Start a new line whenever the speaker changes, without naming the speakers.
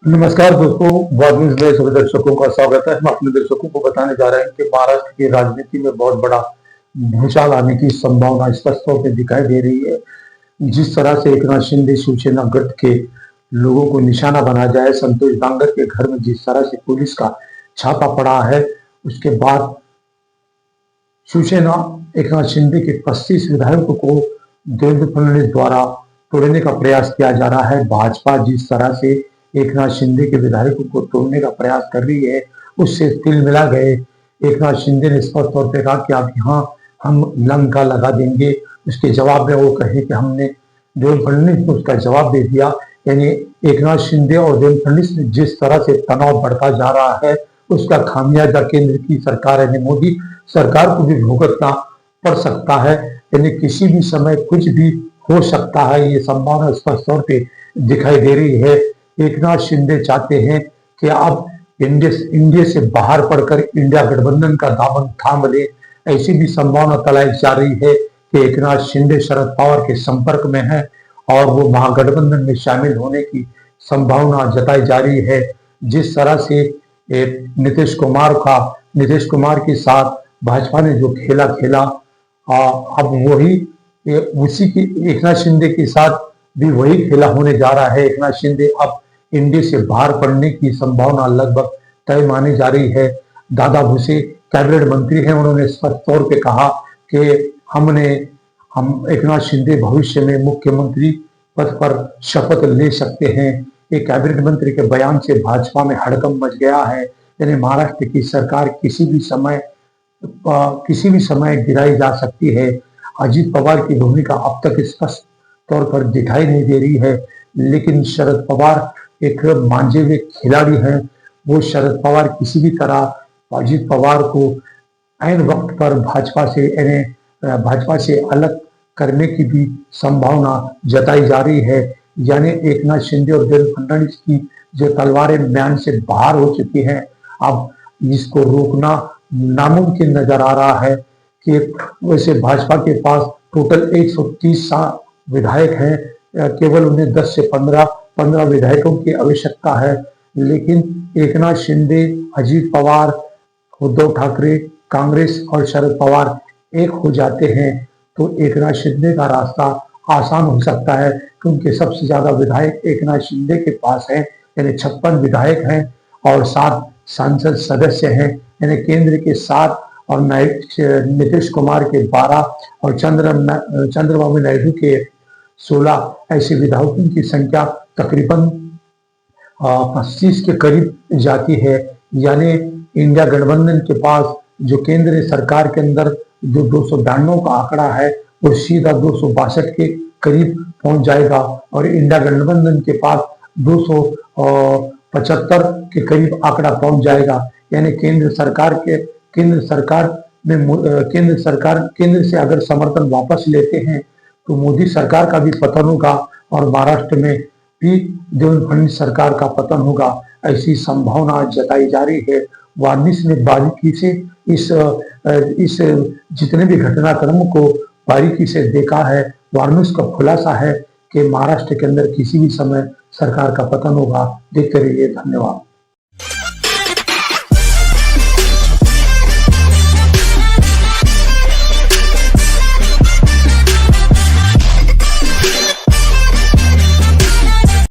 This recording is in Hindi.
नमस्कार दोस्तों, वाद न्यूज में सभी दर्शकों का स्वागत है। हम अपने दर्शकों को बताने जा रहे हैं कि महाराष्ट्र की राजनीति में बहुत बड़ा भूचाल आने की संभावना स्पष्ट तौर पे दिखाई दे रही है। जिस तरह से एकनाथ शिंदे शिवसेना गठ के लोगों को निशाना बना जाए, संतोष बांगर के घर में जिस तरह से पुलिस का छापा पड़ा है, उसके बाद शिवसेना एकनाथ शिंदे के 25 विधायकों को देवेंद्र फडणवीस द्वारा तोड़ने का प्रयास किया जा रहा है। भाजपा जिस तरह से एकनाथ शिंदे के विधायकों को तोड़ने का प्रयास कर रही है, उससे तिल मिला गए एकनाथ शिंदे ने स्पष्ट तौर पर कहा कि अब यहाँ हम लंका लगा देंगे। उसके जवाब में वो कहे कि हमने देवेंद्र फडणवीस को उसका जवाब दे दिया। यानी एकनाथ शिंदे और देवेंद्र फडणवीस में जिस तरह से तनाव बढ़ता जा रहा है, उसका खामियाजा केंद्र की सरकार यानी मोदी सरकार को भी भुगतना पड़ सकता है। यानी किसी भी समय कुछ भी हो सकता है, ये संभावना स्पष्ट तौर पे दिखाई दे रही है। एकनाथ शिंदे चाहते हैं कि अब इंडिया से बाहर पड़कर इंडिया गठबंधन का दामन थाम ले। ऐसी भी संभावना तलाई जा रही है कि एकनाथ शिंदे शरद पवार के संपर्क में है और वो महागठबंधन में शामिल होने की संभावना जताई जा रही है। जिस तरह से नीतीश कुमार के साथ भाजपा ने जो खेला खेला, अब वही उसी की एकनाथ शिंदे के साथ भी वही खेला होने जा रहा है। एकनाथ शिंदे अब इंडिया से बाहर पड़ने की संभावना लगभग तय मानी जा रही है। दादा भुसे कैबिनेट मंत्री हैं, उन्होंने स्पष्ट तौर पे कहा कि हम एकनाथ शिंदे भविष्य में मुख्यमंत्री पद पर शपथ ले सकते हैं। एक कैबिनेट मंत्री के बयान से भाजपा में हड़कंप मच गया है। यानी महाराष्ट्र की सरकार किसी भी समय गिराई जा सकती है। अजीत पवार की भूमिका अब तक स्पष्ट तौर पर दिखाई नहीं दे रही है, लेकिन शरद पवार एक मांझे हुए खिलाड़ी हैं। वो शरद पवार किसी भी तरह अजीत पवार को ऐन वक्त पर भाजपा से अलग करने की भी संभावना जताई जा रही है। यानी एकनाथ शिंदे और देवेंद्र फडणवीस की जो तलवारें म्यान से बाहर हो चुकी हैं, अब इसको रोकना नामुमकिन नजर आ रहा है। कि वैसे भाजपा के पास टोटल 130 विधायक हैं, केवल उन्हें 10 से 15 विधायकों की आवश्यकता है। लेकिन एकनाथ शिंदे, अजीत पवार, उद्धव ठाकरे, कांग्रेस और शरद पवार एक हो जाते हैं तो एकनाथ शिंदे का रास्ता आसान हो सकता है, क्योंकि सबसे ज्यादा विधायक एकनाथ शिंदे के पास है। यानी 56 विधायक हैं और 7 सांसद सदस्य हैं। यानी केंद्र के 7 और नीतीश कुमार के 12 और चंद्रबाबू नायडू के 16 ऐसे विधायकों की संख्या तकरीबन 25 के करीब जाती है। यानी इंडिया गठबंधन के पास जो केंद्र सरकार के अंदर जो 292 का आंकड़ा है, वो सीधा 262 के करीब पहुंच जाएगा और इंडिया गठबंधन के पास 275 के करीब आंकड़ा पहुंच जाएगा। यानी केंद्र से अगर समर्थन वापस लेते हैं तो मोदी सरकार का भी पतन होगा और महाराष्ट्र में भी देवेंद्र फडणवीस सरकार का पतन होगा। ऐसी संभावना जताई जा रही है। वार्निश ने बारीकी से इस जितने भी घटनाक्रम को बारीकी से देखा है। वार्निश का खुलासा है कि महाराष्ट्र के अंदर किसी भी समय सरकार का पतन होगा। देखते रहिए। धन्यवाद।